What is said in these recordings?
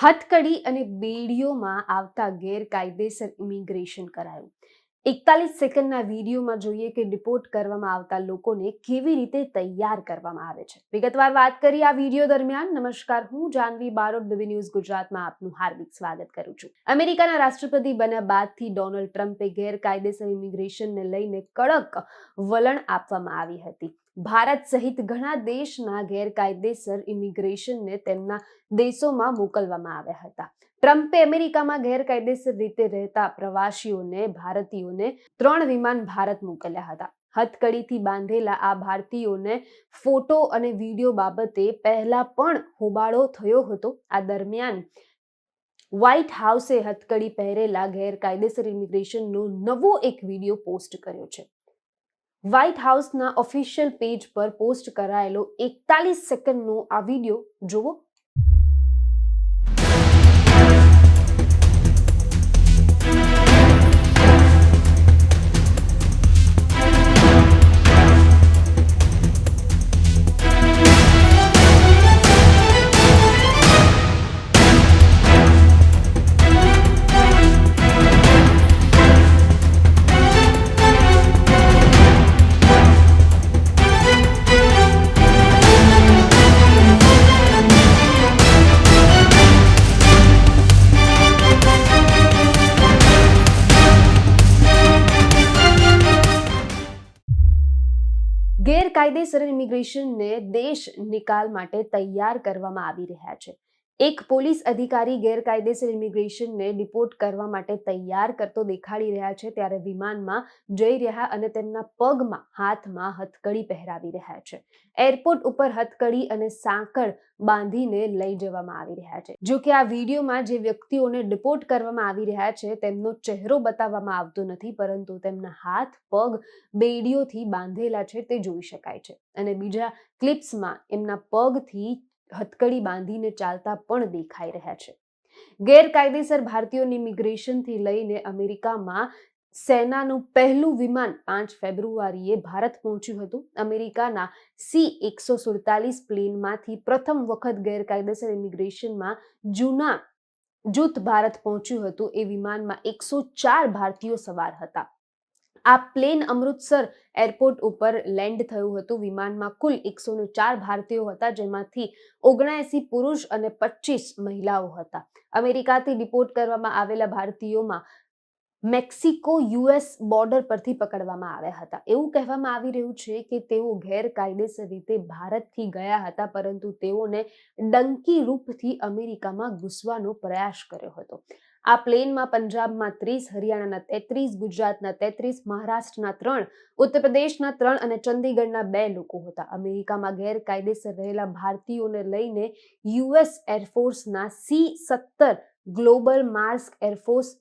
હથકડી અને બેડીઓમાં આવતા ગેરકાયદેસર ઇમિગ્રેશન કરાયું. 41 સેકન્ડના વિડીયોમાં જોઈએ કે ડિપોર્ટ કરવામાં આવતા લોકોને કેવી રીતે તૈયાર કરવામાં આવે છે. વિગતવાર વાત કરીએ આ વિડીયો દરમિયાન. નમસ્કાર, હું જાનવી બારોટ, બીબી ન્યૂઝ ગુજરાતમાં આપનું હાર્દિક સ્વાગત કરું છું. અમેરિકાના રાષ્ટ્રપતિ બન્યા બાદથી ડોનાલ્ડ ટ્રમ્પે ગેરકાયદેસર ઇમિગ્રેશનને લઈને કડક વલણ આપવામાં આવી હતી. ભારત સહિત ઘણા દેશના ગેરકાયદેસર ઇમિગ્રેશનને તેમના દેશોમાં મોકલવામાં આવ્યા હતા. ટ્રમ્પે અમેરિકામાં ગેરકાયદેસર રીતે રહેતા પ્રવાસીઓને ભારતીયોને 3 વિમાન ભારત મોકલ્યા હતા. હથકડીથી બાંધેલા આ ભારતીયોને ફોટો અને વિડીયો બાબતે પહેલા પણ હોબાળો થયો હતો. આ દરમિયાન વ્હાઇટ હાઉસે હથકડી પહેરેલા ગેરકાયદેસર ઇમિગ્રેશનનો નવો એક વિડીયો પોસ્ટ કર્યો છે. વ્હાઇટ હાઉસના ઓફિશિયલ પેજ પર પોસ્ટ કરાયેલો 41 સેકન્ડનો આ વિડીયો જુઓ. ગેરકાયદેસર ઇમિગ્રેશનને દેશ નિકાલ માટે તૈયાર કરવામાં આવી રહ્યા છે. એક પોલીસ અધિકારી ગેરકાયદેસર ઇમિગ્રેશનને ડિપોર્ટ કરવા માટે તૈયાર કરતો દેખાડી રહ્યા છે, ત્યારે વિમાનમાં જઈ રહ્યા અને તેમના પગમાં હાથમાં હથકડી પહેરાવી રહ્યા છે. એરપોર્ટ ઉપર હથકડી અને સાંકળ બાંધીને લઈ જવામાં આવી રહ્યા છે. જો કે આ વિડીયોમાં જે વ્યક્તિઓને ડિપોર્ટ કરવામાં આવી રહ્યા છે તેમનો ચહેરો બતાવવામાં આવતો નથી, પરંતુ તેમના હાથ પગ બેડીઓથી બાંધેલા છે તે જોઈ શકાય છે. અને બીજા ક્લિપ્સમાં એમના પગથી હથકડી બાંધીને ચાલતા પણ દેખાઈ રહ્યા છે. ગેરકાયદેસર ભારતીયોની ઇમિગ્રેશનથી લઈને અમેરિકામાં સેનાનું પહેલું વિમાન 5 ફેબ્રુઆરીએ ભારત પહોંચ્યું હતું. અમેરિકાના C-147 પ્લેનમાંથી પ્રથમ વખત ગેરકાયદેસર ઇમિગ્રેશનમાં જૂથ ભારત પહોંચ્યું હતું. એ વિમાનમાં 104 ભારતીયો સવાર હતા. આ પ્લેન અમૃતસર એરપોર્ટ ઉપર લેન્ડ થયું હતું. વિમાનમાં કુલ 104 ભારતીયો હતા, જેમાંથી 79 પુરુષ અને 25 મહિલાઓ હતા. અમેરિકાથી ડિપોર્ટ કરવામાં આવેલા ભારતીયોમાં મેક્સિકો US બોર્ડર પરથી પકડવામાં આવ્યા હતા. એવું કહેવામાં આવી રહ્યું છે કે તેઓ ગેરકાયદેસર રીતે ભારતથી ગયા હતા, પરંતુ તેઓને ડંકી રૂપથી અમેરિકામાં ઘૂસવાનો પ્રયાસ કર્યો હતો. આ પ્લેનમાં પંજાબમાં 30, હરિયાણાના 33, ગુજરાતના 33, મહારાષ્ટ્રના 3, ઉત્તર પ્રદેશના 3 અને ચંદીગઢના 2 લોકો હતા. અમેરિકામાં ગેરકાયદેસર રહેલા ભારતીયોને લઈને US એરફોર્સના C-17 ગ્લોબલ માર્સ એરફોર્સ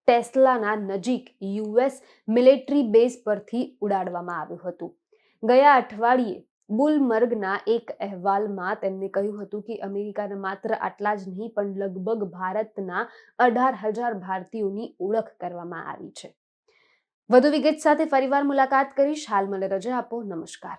ટેસ્લાના નજીક US મિલિટરી બેઝ પરથી ઉડાડવામાં આવ્યું હતું. ગયા અઠવાડિયે ગુલમર્ગના એક અહેવાલમાં તેમણે કહ્યું હતું કે અમેરિકાના માત્ર આટલા જ નહીં, પણ લગભગ ભારતના 18,000 ભારતીયોની ઓળખ કરવામાં આવી છે. વધુ વિગત સાથે ફરીવાર મુલાકાત કરીશ. હાલ મને રજા આપો. નમસ્કાર.